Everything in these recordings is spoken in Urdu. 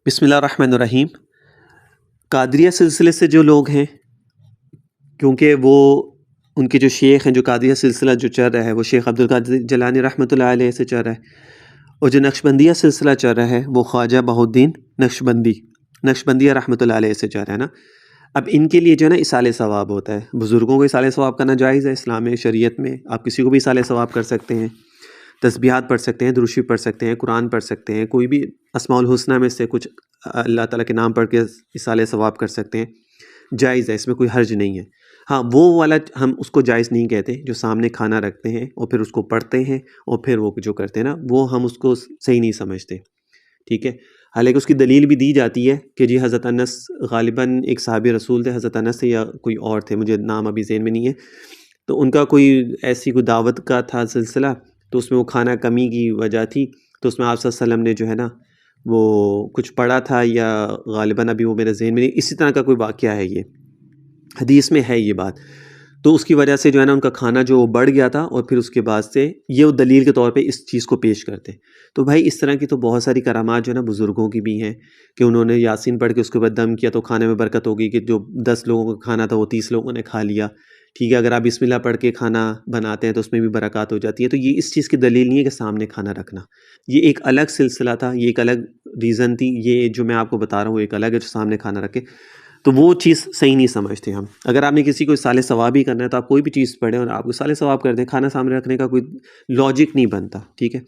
بسم اللہ الرحمن الرحیم۔ قادریہ سلسلے سے جو لوگ ہیں، کیونکہ وہ ان کے جو شیخ ہیں، جو قادریہ سلسلہ جو چل رہا ہے وہ شیخ عبدالقادر جیلانی رحمۃ اللہ علیہ سے چل رہا ہے، اور جو نقشبندیہ سلسلہ چل رہا ہے وہ خواجہ بہاؤالدین نقشبندیہ رحمۃ اللہ علیہ سے چل رہا ہے نا۔ اب ان کے لیے جو ہے نا اصالِ ثواب ہوتا ہے، بزرگوں کو اصالِ ثواب کرنا جائز ہے اسلام میں، شریعت میں آپ کسی کو بھی اصالِ ثواب کر سکتے ہیں، تسبیحات پڑھ سکتے ہیں، درود شریف پڑھ سکتے ہیں، قرآن پڑھ سکتے ہیں، کوئی بھی اسماء الحسنہ میں سے کچھ اللہ تعالیٰ کے نام پڑھ کے اصالِ ثواب کر سکتے ہیں، جائز ہے، اس میں کوئی حرج نہیں ہے۔ ہاں وہ والا ہم اس کو جائز نہیں کہتے جو سامنے کھانا رکھتے ہیں اور پھر اس کو پڑھتے ہیں اور پھر وہ جو کرتے ہیں نا، وہ ہم اس کو صحیح نہیں سمجھتے، ٹھیک ہے۔ حالانکہ اس کی دلیل بھی دی جاتی ہے کہ جی حضرت انس غالباً ایک صحابی رسول تھے، حضرت انس تھے یا کوئی اور تھے، مجھے نام ابھی ذہن میں نہیں ہے، تو ان کا کوئی ایسی کوئی دعوت کا تھا سلسلہ، تو اس میں وہ کھانا کمی کی وجہ تھی، تو اس میں آپ صلی اللہ علیہ وسلم نے جو ہے نا وہ کچھ پڑھا تھا، یا غالباً ابھی وہ میرے ذہن میں نہیں، اسی طرح کا کوئی واقعہ ہے، یہ حدیث میں ہے یہ بات، تو اس کی وجہ سے جو ہے نا ان کا کھانا جو بڑھ گیا تھا، اور پھر اس کے بعد سے یہ وہ دلیل کے طور پہ اس چیز کو پیش کرتے۔ تو بھائی اس طرح کی تو بہت ساری کرامات جو ہے نا بزرگوں کی بھی ہیں، کہ انہوں نے یاسین پڑھ کے اس کے بعد دم کیا تو کھانے میں برکت ہوگی، کہ جو 10 لوگوں کا کھانا تھا وہ 30 لوگوں نے کھا لیا، ٹھیک ہے۔ اگر آپ بسم اللہ پڑھ کے کھانا بناتے ہیں تو اس میں بھی برکات ہو جاتی ہے، تو یہ اس چیز کی دلیل نہیں ہے کہ سامنے کھانا رکھنا، یہ ایک الگ سلسلہ تھا، یہ ایک الگ ریزن تھی، یہ جو میں آپ کو بتا رہا ہوں وہ ایک الگ ہے جو سامنے کھانا رکھے، تو وہ چیز صحیح نہیں سمجھتے ہم۔ اگر آپ نے کسی کو اصالِ ثواب ہی کرنا ہے تو آپ کوئی بھی چیز پڑھیں اور آپ اصالِ ثواب کر دیں، کھانا سامنے رکھنے کا کوئی لاجک نہیں بنتا، ٹھیک ہے۔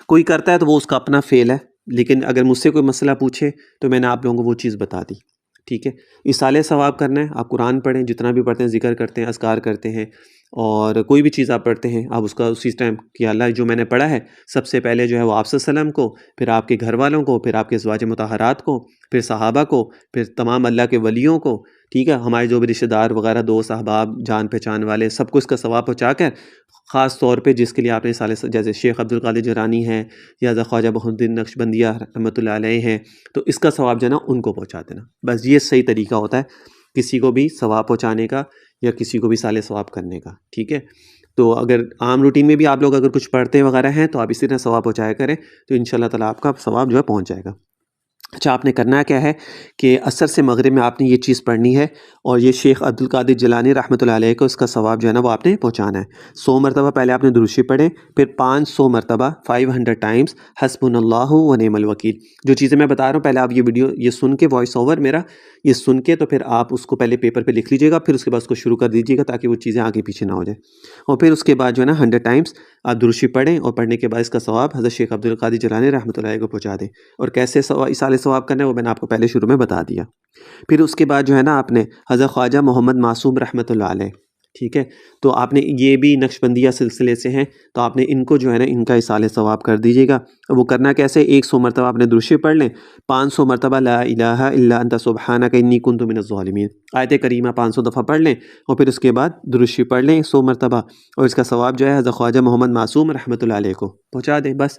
کوئی کرتا ہے تو وہ اس کا اپنا فعل ہے، لیکن اگر مجھ سے کوئی مسئلہ پوچھے تو میں نے آپ لوگوں کو وہ چیز بتا دی، ٹھیک ہے۔ اصالِ ثواب کرنا ہے، آپ قرآن پڑھیں، جتنا بھی پڑھتے ہیں، ذکر کرتے ہیں، اذکار کرتے ہیں، اور کوئی بھی چیز آپ پڑھتے ہیں، آپ اس کا اسی ٹائم کہ اللہ جو میں نے پڑھا ہے سب سے پہلے جو ہے وہ آپ صلی اللہ علیہ وسلم کو، پھر آپ کے گھر والوں کو، پھر آپ کے ازواج مطہرات کو، پھر صحابہ کو، پھر تمام اللہ کے ولیوں کو، ٹھیک ہے، ہمارے جو بھی رشتہ دار وغیرہ، دوست احباب، جان پہچان والے، سب کو اس کا ثواب پہنچا کر، خاص طور پہ جس کے لیے آپ نے جیسے شیخ عبدالقادر جیلانی ہیں یا خواجہ بہاؤالدین نقشبندیہ رحمۃ اللہ علیہ ہیں، تو اس کا ثواب جو ہے نا ان کو پہنچا دینا، بس یہ صحیح طریقہ ہوتا ہے کسی کو بھی ثواب پہنچانے کا یا کسی کو بھی صالح ثواب کرنے کا، ٹھیک ہے۔ تو اگر عام روٹین میں بھی آپ لوگ اگر کچھ پڑھتے وغیرہ ہیں تو آپ اسی طرح ثواب پہنچایا کریں، تو انشاءاللہ تعالیٰ آپ کا ثواب جو ہے پہنچ جائے گا۔ اچھا، آپ نے کرنا کیا ہے کہ عصر سے مغرب میں آپ نے یہ چیز پڑھنی ہے، اور یہ شیخ عبدالقادر جیلانی رحمۃ اللہ علیہ کو اس کا ثواب جو ہے نا وہ آپ نے پہنچانا ہے۔ 100 مرتبہ پہلے آپ نے درود شریف پڑھیں، پھر 500 مرتبہ 500 ٹائمز حسبنا اللہ و نعم الوکیل۔ جو چیزیں میں بتا رہا ہوں پہلے آپ یہ ویڈیو یہ سن کے، وائس اوور میرا یہ سن کے، تو پھر آپ اس کو پہلے پیپر پہ لکھ لیجیے گا، پھر اس کے بعد اس کو شروع کر دیجیے گا تاکہ وہ چیزیں آگے پیچھے نہ ہو جائیں، اور پھر اس کے بعد جو ہے نا 100 ٹائمز آپ درود شریف پڑھیں، اور پڑھنے کے بعد اس کا ثواب حضرت شیخ عبدالقادر جیلانی رحمۃ اللہ علیہ کو پہنچا دیں۔ اور کیسے اصالِ ثواب کرنا ہے وہ میں نے آپ کو پہلے شروع میں بتا دیا۔ پھر اس کے بعد جو ہے نا آپ نے حضرت خواجہ محمد معصوم رحمۃ اللہ علیہ، ٹھیک ہے، تو آپ نے یہ بھی نقشبندیہ سلسلے سے ہیں، تو آپ نے ان کو جو ہے نا ان کا اصالِ ثواب کر دیجیے گا۔ وہ کرنا کیسے؟ 100 مرتبہ آپ نے درود شریف پڑھ لیں، 500 مرتبہ لا الہ الا انت سبحانک انی کنت من الظالمین آیت کریمہ 500 دفعہ پڑھ لیں، اور پھر اس کے بعد درود شریف پڑھ لیں 100 مرتبہ، اور اس کا ثواب جو ہے حضرت خواجہ محمد معصوم رحمۃ اللہ علیہ کو پہنچا دیں بس۔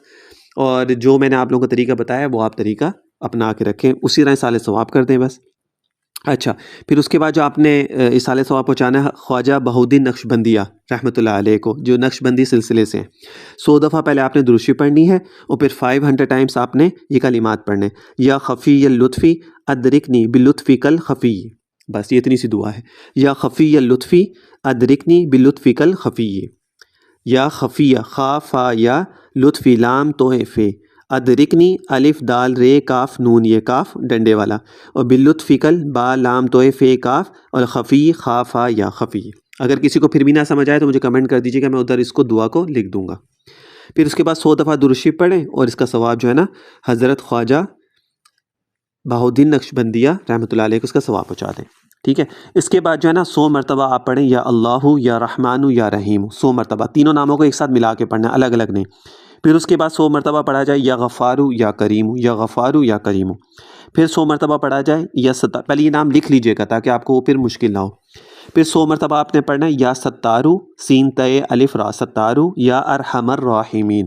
اور جو میں نے آپ لوگوں کو طریقہ بتایا وہ آپ طریقہ اپنا کے رکھیں، اسی طرح اصالِ ثواب کر دیں بس۔ اچھا، پھر اس کے بعد جو آپ نے اصالِ ثواب پہنچانا ہے خواجہ بہاؤالدین نقشبندیہ رحمۃ اللہ علیہ کو، جو نقشبندی سلسلے سے ہیں، 100 دفعہ پہلے آپ نے درود شریف پڑھنی ہے، اور پھر 500 ٹائمز آپ نے یہ کلمات پڑھنے، یا خفی اللطفی ادرکنی بلطفک الخفی، بس یہ اتنی سی دعا ہے، یا خفی اللطفی ادرکنی بلطفک الخفی، یا خفیہ خا فا یا لطفی لام تو فے ادرکنی الف دال رے کاف نون یہ کاف ڈنڈے والا، اور باللطفکل با لام تو فے کاف، اور خفی خا فا یا خفی۔ اگر کسی کو پھر بھی نہ سمجھ آئے تو مجھے کمنٹ کر دیجیے گا، میں ادھر اس کو دعا کو لکھ دوں گا۔ پھر اس کے بعد 100 دفعہ درود شریف پڑھیں، اور اس کا ثواب جو ہے نا حضرت خواجہ بہاؤالدین نقشبندیہ رحمۃ اللہ علیہ کو اس کا ثواب پہنچا دیں، ٹھیک ہے۔ اس کے بعد جو ہے نا 100 مرتبہ آپ پڑھیں یا اللہ یا رحمان یا رحیم، 100 مرتبہ تینوں ناموں کو ایک ساتھ ملا کے پڑھنا ہے، الگ الگ نہیں۔ پھر اس کے بعد 100 مرتبہ پڑھا جائے یا غفارو یا کریم، یا غفارو یا کریم۔ پھر 100 مرتبہ پڑھا جائے یا پہلے یہ نام لکھ لیجئے گا تاکہ آپ کو وہ پھر مشکل نہ ہو۔ پھر 100 مرتبہ آپ نے پڑھنا ہے یا ستارو سین تے الف را ستارو یا ارحم الراحمین۔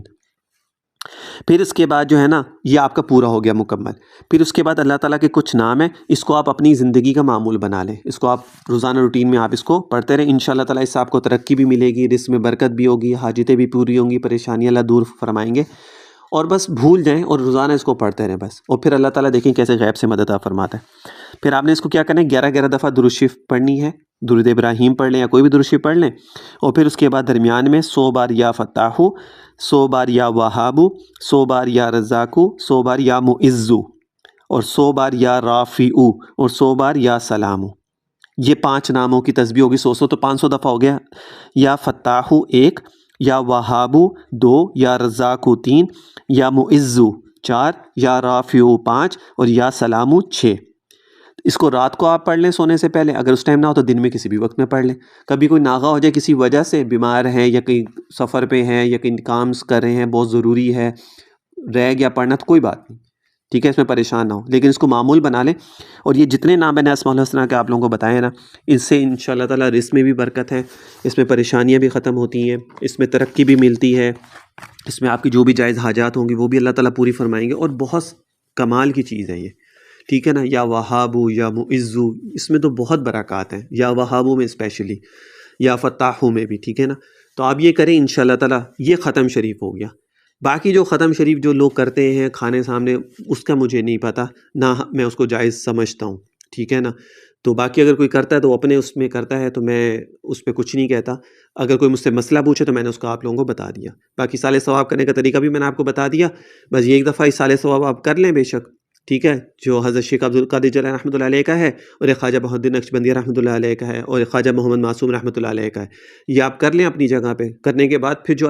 پھر اس کے بعد جو ہے نا یہ آپ کا پورا ہو گیا مکمل۔ پھر اس کے بعد اللہ تعالیٰ کے کچھ نام ہیں، اس کو آپ اپنی زندگی کا معمول بنا لیں، اس کو آپ روزانہ روٹین میں آپ اس کو پڑھتے رہیں، انشاءاللہ تعالیٰ اس سے آپ کو ترقی بھی ملے گی، رزق میں برکت بھی ہوگی، حاجتیں بھی پوری ہوں گی، پریشانیاں اللہ دور فرمائیں گے۔ اور بس بھول جائیں اور روزانہ اس کو پڑھتے رہیں بس، اور پھر اللہ تعالیٰ دیکھیں کیسے غیب سے مدد عطا فرماتا ہے۔ پھر آپ نے اس کو کیا کرنا ہے، 11 دفعہ درود شریف پڑھنی ہے، درود ابراہیم پڑھ لیں یا کوئی بھی درود شریف پڑھ لیں، اور پھر اس کے بعد درمیان میں 100 بار یا فتاحو، 100 بار یا وہابو، 100 بار یا رزاقو، 100 بار یا معزو، اور 100 بار یا رافعو، اور 100 بار یا سلامو۔ یہ 5 ناموں کی تسبیح ہوگی، 100 تو 500 دفعہ ہو گیا۔ یا فتاحو 1، یا وہابو 2، یا رزاقو 3، یا معزو 4، یا رافعو 5، اور یا سلامو 6۔ اس کو رات کو آپ پڑھ لیں سونے سے پہلے، اگر اس ٹائم نہ ہو تو دن میں کسی بھی وقت میں پڑھ لیں۔ کبھی کوئی ناغہ ہو جائے کسی وجہ سے، بیمار ہیں یا کہیں سفر پہ ہیں یا کہیں کام کر رہے ہیں، بہت ضروری ہے، رہ گیا پڑھنا، تو کوئی بات نہیں، ٹھیک ہے، اس میں پریشان نہ ہو، لیکن اس کو معمول بنا لیں۔ اور یہ جتنے نام میں نے اسماء الحسنہ کے آپ لوگوں کو بتائے نا، اس سے انشاءاللہ تعالیٰ رزق میں بھی برکت ہے، اس میں پریشانیاں بھی ختم ہوتی ہیں، اس میں ترقی بھی ملتی ہے، اس میں آپ کی جو بھی جائز حاجات ہوں گی وہ بھی اللہ تعالیٰ پوری فرمائیں گے، اور بہت کمال کی چیز ہے یہ، ٹھیک ہے نا۔ یا وہابو، یا معزو، اس میں تو بہت برکات ہیں، یا وہابو میں اسپیشلی، یا فتاحو میں بھی، ٹھیک ہے نا۔ تو آپ یہ کریں انشاءاللہ تعالیٰ۔ یہ ختم شریف ہو گیا۔ باقی جو ختم شریف جو لوگ کرتے ہیں کھانے سامنے، اس کا مجھے نہیں پتہ، نہ میں اس کو جائز سمجھتا ہوں، ٹھیک ہے نا۔ تو باقی اگر کوئی کرتا ہے تو وہ اپنے اس میں کرتا ہے، تو میں اس پہ کچھ نہیں کہتا۔ اگر کوئی مجھ سے مسئلہ پوچھے تو میں نے اس کو آپ لوگوں کو بتا دیا۔ باقی اِیصال ثواب کرنے کا طریقہ بھی میں نے آپ کو بتا دیا، بس یہ ایک دفعہ اِیصال ثواب آپ کر لیں بے شک، ٹھیک ہے، جو حضرت شیخ عبدالقادر جیلانی رحمۃ اللہ علیہ کا ہے، اور ایک خواجہ بہاء الدین نقشبندی رحمۃ اللہ علیہ کا ہے، اور ایک خواجہ محمد معصوم رحمۃ اللہ علیہ کا ہے۔ یہ آپ کر لیں اپنی جگہ پہ، کرنے کے بعد پھر جو